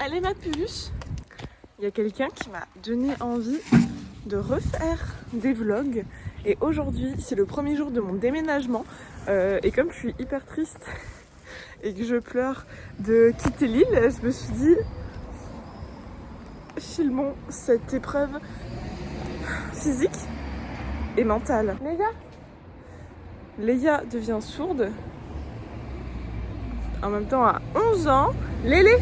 Allez ma puce. Il y a quelqu'un qui m'a donné envie de refaire des vlogs. Et aujourd'hui, c'est le premier jour de mon déménagement. Et comme je suis hyper triste et que je pleure de quitter l'île, je me suis dit, filmons cette épreuve physique et mentale. Léa devient sourde. En même temps, à 11 ans. Lélé,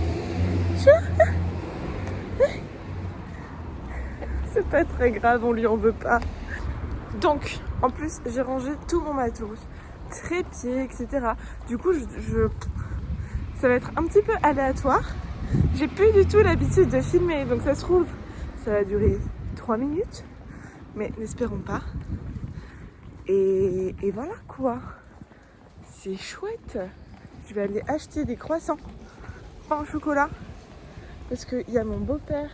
c'est pas très grave, on lui en veut pas. Donc, en plus, j'ai rangé tout mon matos, trépied, etc. Du coup, ça va être un petit peu aléatoire. J'ai plus du tout l'habitude de filmer, donc ça se trouve, ça va durer 3 minutes. Mais n'espérons pas. Et voilà quoi. C'est chouette. Je vais aller acheter des croissants, pain au chocolat, parce qu'il y a mon beau-père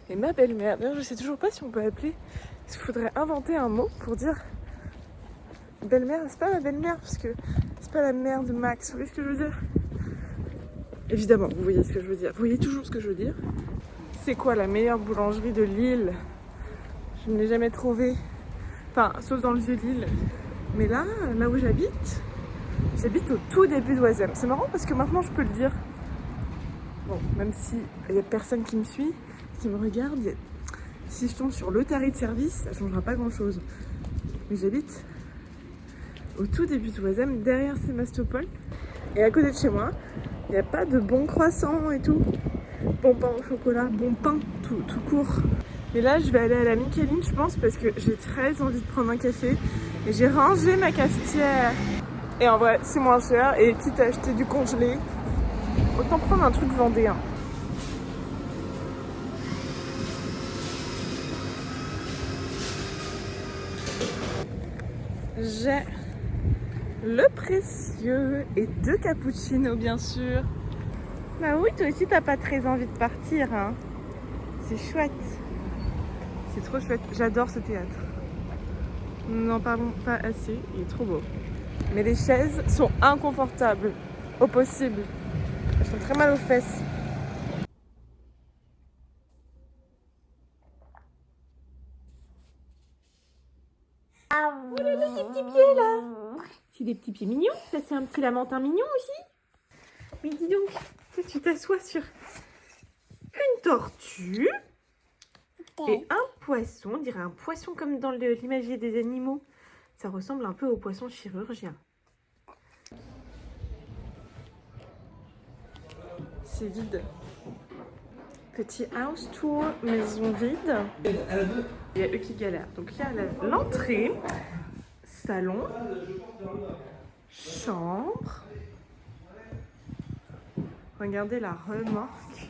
et ma belle-mère. D'ailleurs, je sais toujours pas si on peut appeler. Il faudrait inventer un mot pour dire belle-mère. C'est pas ma belle-mère, parce que c'est pas la mère de Max. Vous voyez ce que je veux dire? Évidemment, vous voyez ce que je veux dire. Vous voyez toujours ce que je veux dire. C'est quoi la meilleure boulangerie de Lille? Je ne l'ai jamais trouvée. Enfin, sauf dans le vieux Lille. Mais là où j'habite au tout début d'Oisem. C'est marrant parce que maintenant je peux le dire. Bon, même s'il n'y a personne qui me suit, qui me regarde, si je tombe sur le tarif de service, ça ne changera pas grand chose. Mais j'habite au tout début d'Oisem, derrière Sébastopol. Et à côté de chez moi, il n'y a pas de bons croissants et tout. Bon pain au chocolat, bon pain, tout court. Mais là, je vais aller à la Micheline, je pense, parce que j'ai très envie de prendre un café. Et j'ai rangé ma cafetière. Et en vrai, c'est moins cher. Et quitte à acheter du congelé, autant prendre un truc vendéen. J'ai le précieux et 2 cappuccinos, bien sûr. Bah oui, toi aussi, t'as pas très envie de partir, hein. C'est chouette. C'est trop chouette. J'adore ce théâtre. Nous n'en parlons pas assez. Il est trop beau. Mais les chaises sont inconfortables au possible. Elles font très mal aux fesses. Oh là là, ces petits pieds là! C'est des petits pieds mignons. Ça, c'est un petit lamentin mignon aussi. Mais dis donc, tu t'assois sur une tortue et un poisson. On dirait un poisson comme dans l'imagier des animaux. Ça ressemble un peu au poisson chirurgien. C'est vide. Petit house tour, maison vide. Il y a eux qui galèrent. Donc il y a l'entrée, salon, chambre. Regardez la remorque.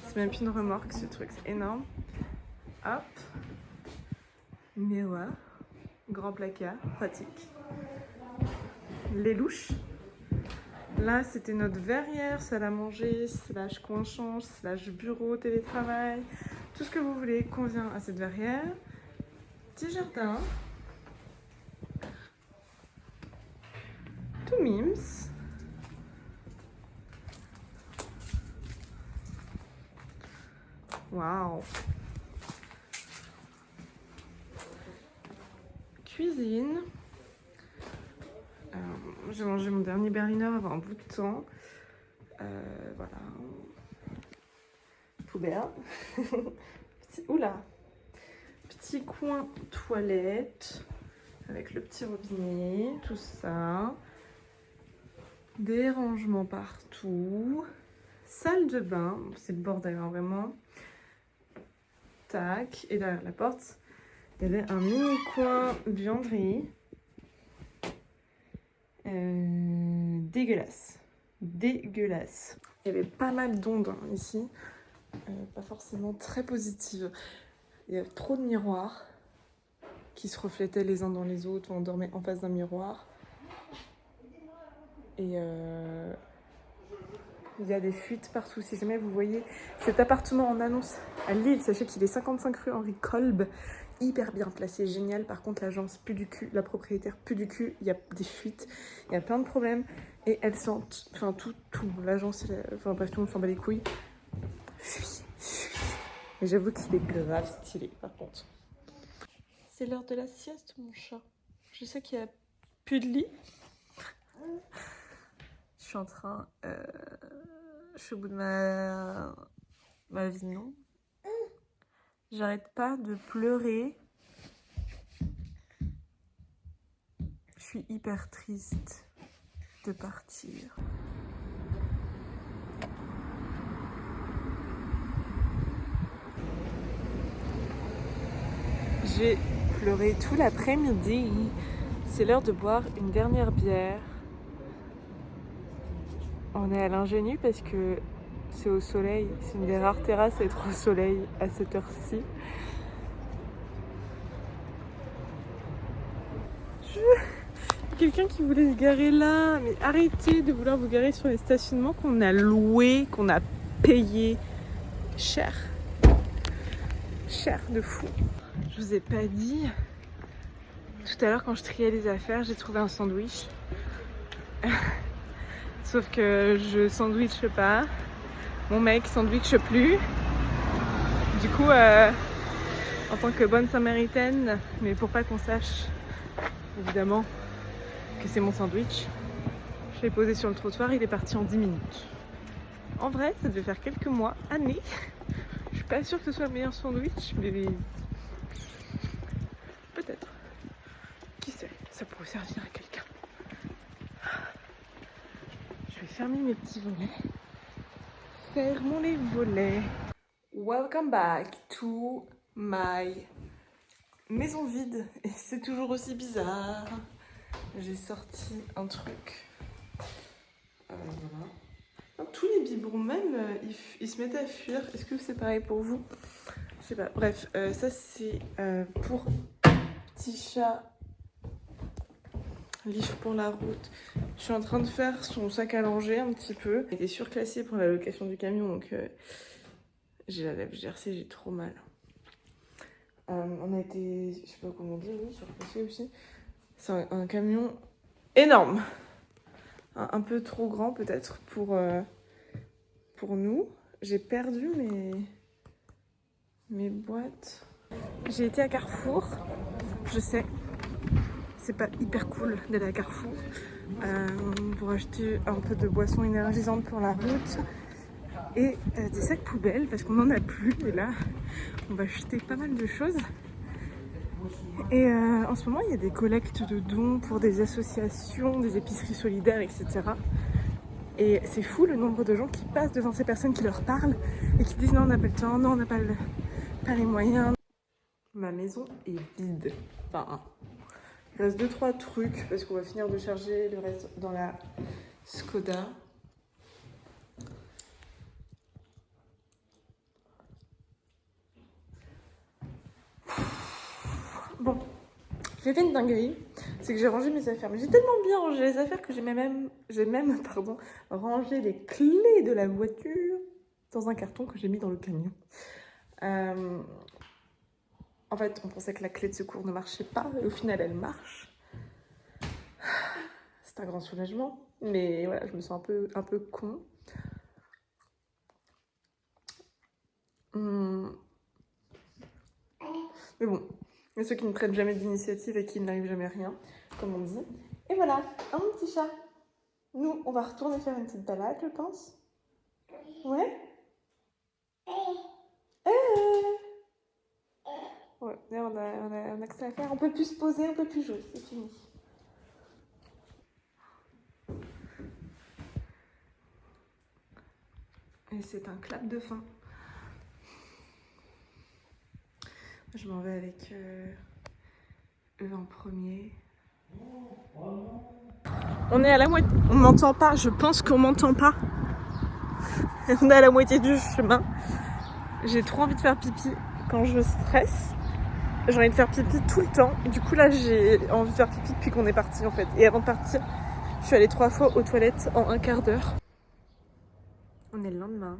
C'est même plus une remorque ce truc, c'est énorme. Hop. Miroir. Grand placard, pratique. Les louches. Là, c'était notre verrière, salle à manger, slash coin change, slash bureau, télétravail. Tout ce que vous voulez convient à cette verrière. Petit jardin. Tout mims. Waouh. Cuisine. J'ai mangé mon dernier berliner avant un bout de temps. Voilà. Poubelle. Oula. Petit coin toilette. Avec le petit robinet. Tout ça. Des rangements partout. Salle de bain. C'est le bordel, hein, vraiment. Tac. Et derrière la porte, il y avait un mini coin buanderie. Dégueulasse. Dégueulasse. Il y avait pas mal d'ondes hein, ici. Pas forcément très positives. Il y avait trop de miroirs qui se reflétaient les uns dans les autres. On dormait en face d'un miroir. Et Il y a des fuites partout. Si jamais vous voyez cet appartement en annonce à Lille, sachez qu'il est 55 rue Henri Kolb. Hyper bien placé, génial. Par contre, l'agence pue du cul, la propriétaire pue du cul. Il y a des fuites, il y a plein de problèmes. Et elles sentent, enfin tout. L'agence, enfin bref, tout le monde s'en bat les couilles. Fuis. Mais j'avoue qu'il est grave stylé, par contre. C'est l'heure de la sieste, mon chat. Je sais qu'il y a plus de lit. Je suis en train... je suis au bout de ma vie, non. J'arrête pas de pleurer. Je suis hyper triste de partir. J'ai pleuré tout l'après-midi. C'est l'heure de boire une dernière bière. On est à l'Ingénu parce que c'est au soleil. C'est une des rares terrasses à être au soleil à cette heure-ci. Quelqu'un qui voulait se garer là. Mais arrêtez de vouloir vous garer sur les stationnements qu'on a loués, qu'on a payés cher. Cher de fou. Je vous ai pas dit. Tout à l'heure quand je triais les affaires, j'ai trouvé un sandwich. Sauf que je sandwiche pas. Mon mec sandwiche plus. Du coup, en tant que bonne samaritaine, mais pour pas qu'on sache, évidemment, que c'est mon sandwich, je l'ai posé sur le trottoir, il est parti en 10 minutes. En vrai, ça devait faire quelques mois, années. Je suis pas sûre que ce soit le meilleur sandwich, mais peut-être. Qui sait, ça pourrait servir à quelqu'un. Je vais fermer mes petits volets. Fermons les volets. Welcome back to my maison vide. Et c'est toujours aussi bizarre. J'ai sorti un truc. Voilà. Tous les biberons même, ils se mettent à fuir. Est-ce que c'est pareil pour vous? Je sais pas. Bref, ça c'est pour petit chat. Livre pour la route. Je suis en train de faire son sac à langer un petit peu. Il était surclassé pour la location du camion, donc j'ai la lèvre gercée, j'ai trop mal. On a été, je sais pas comment dire, oui, surclassé aussi. C'est un camion énorme. Un peu trop grand peut-être pour nous. J'ai perdu mes boîtes. J'ai été à Carrefour, je sais. C'est pas hyper cool d'aller à Carrefour pour acheter un peu de boissons énergisantes pour la route et des sacs poubelles parce qu'on n'en a plus. Et là, on va acheter pas mal de choses. Et en ce moment, il y a des collectes de dons pour des associations, des épiceries solidaires, etc. Et c'est fou le nombre de gens qui passent devant ces personnes qui leur parlent et qui disent non, on n'a pas le temps, non, on n'a pas les moyens. Ma maison est vide. Enfin, il reste 2-3 trucs parce qu'on va finir de charger le reste dans la Skoda. Bon, j'ai fait une dinguerie, c'est que j'ai rangé mes affaires. Mais j'ai tellement bien rangé les affaires que j'ai même rangé les clés de la voiture dans un carton que j'ai mis dans le camion. En fait, on pensait que la clé de secours ne marchait pas, et au final, elle marche. C'est un grand soulagement, mais voilà, je me sens un peu con. Mais bon, il y a ceux qui ne prennent jamais d'initiative et qui n'arrivent jamais à rien, comme on dit. Et voilà, un petit chat. Nous, on va retourner faire une petite balade, je pense. Ouais. Ouais, là on a que ça à faire. On peut plus se poser, on peut plus jouer, c'est fini. Et c'est un clap de fin. Je m'en vais avec eux en premier. On est à la moitié. On m'entend pas, je pense qu'on m'entend pas. On est à la moitié du chemin. J'ai trop envie de faire pipi quand je stresse. J'ai envie de faire pipi tout le temps. Du coup là j'ai envie de faire pipi depuis qu'on est parti en fait. Et avant de partir, je suis allée 3 fois aux toilettes en un quart d'heure. On est le lendemain.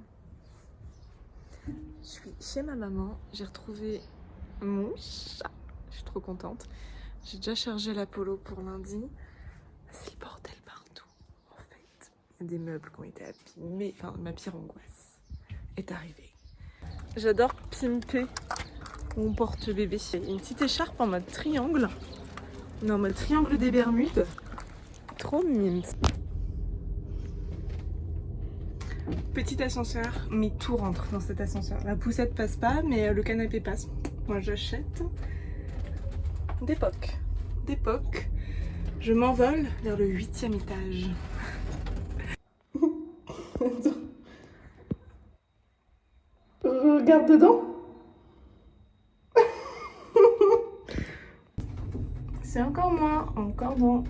Je suis chez ma maman. J'ai retrouvé mon chat. Je suis trop contente. J'ai déjà chargé l'Apollo pour lundi. C'est le bordel partout. En fait, il y a des meubles qui ont été abîmés. Enfin, ma pire angoisse est arrivée. J'adore pimper mon porte-bébé. Il y a une petite écharpe en mode triangle. On est en mode triangle des Bermudes. Trop mime. Petit ascenseur, mais tout rentre dans cet ascenseur. La poussette passe pas, mais le canapé passe. Moi j'achète d'époque. Je m'envole vers le 8e étage. Attends. Regarde dedans. C'est encore moi, encore dans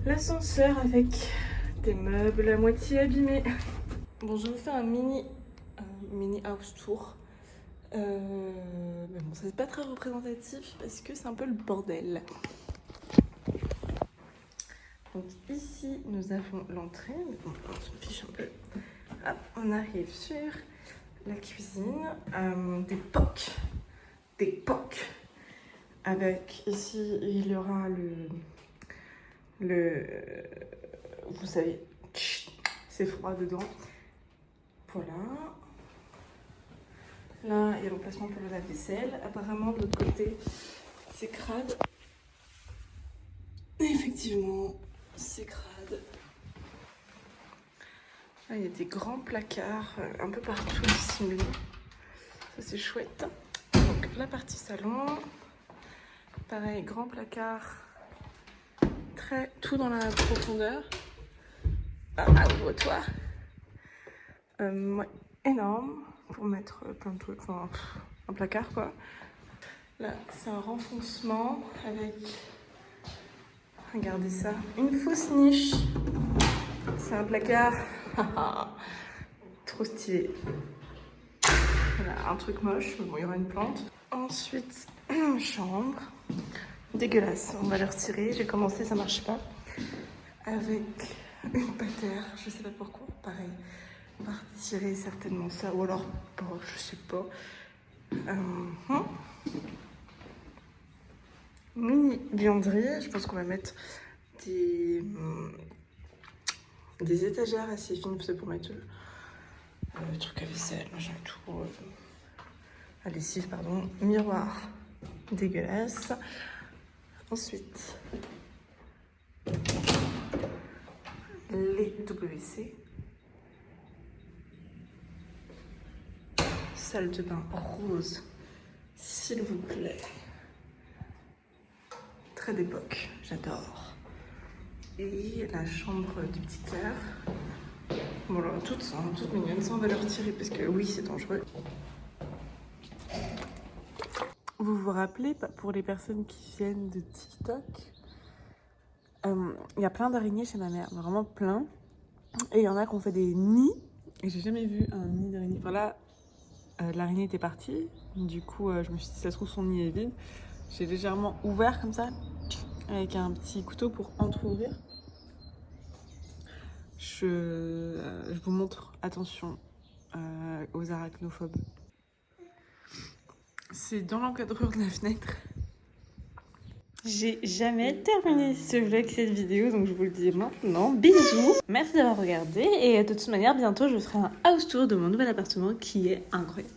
l'ascenseur avec des meubles à moitié abîmés. Bon, je vous fais un mini house tour. Mais bon, c'est pas très représentatif parce que c'est un peu le bordel. Donc ici, nous avons l'entrée. Bon, on s'en fiche un peu. Hop, on arrive sur la cuisine. Des pocs. Avec ici, il y aura vous savez, c'est froid dedans. Voilà. Là, il y a l'emplacement pour le lave-vaisselle. Apparemment, de l'autre côté, c'est crade. Et effectivement, c'est crade. Là, il y a des grands placards un peu partout dissimulés. Ça, c'est chouette. Donc, la partie salon. Pareil, grand placard. Tout dans la profondeur. Ah, ouvre-toi. Ouais, énorme. Pour mettre plein de trucs. Enfin, un placard, quoi. Là, c'est un renfoncement avec... Regardez ça. Une fausse niche. C'est un placard. Trop stylé. Voilà, un truc moche. Bon, il y aura une plante. Ensuite, chambre. Dégueulasse. On va le retirer. J'ai commencé, ça marche pas. Avec une patère. Je sais pas pourquoi. Pareil. On va retirer certainement ça. Ou alors, bon, je sais pas. Mini buanderie. Je pense qu'on va mettre des étagères assez fines. C'est pour mettre trucs à vaisselle, machin et tout. À lessive, pardon. Miroir. Dégueulasse. Ensuite, les WC. Salle de bain rose, s'il vous plaît. Très d'époque, j'adore. Et la chambre du petit cœur. Bon, alors, toutes mignonnes, ça on va le retirer parce que oui, c'est dangereux. Vous vous rappelez, pour les personnes qui viennent de TikTok, il y a plein d'araignées chez ma mère, vraiment plein. Et il y en a qui ont fait des nids. Et j'ai jamais vu un nid d'araignée. Voilà, l'araignée était partie. Du coup, je me suis dit, ça se trouve, son nid est vide. J'ai légèrement ouvert comme ça, avec un petit couteau pour entrouvrir. Je vous montre, attention aux arachnophobes. C'est dans l'encadreur de la fenêtre. J'ai jamais terminé ce vlog, cette vidéo, donc je vous le dis maintenant. Bisous. Merci d'avoir regardé et de toute manière, bientôt, je ferai un house tour de mon nouvel appartement qui est incroyable.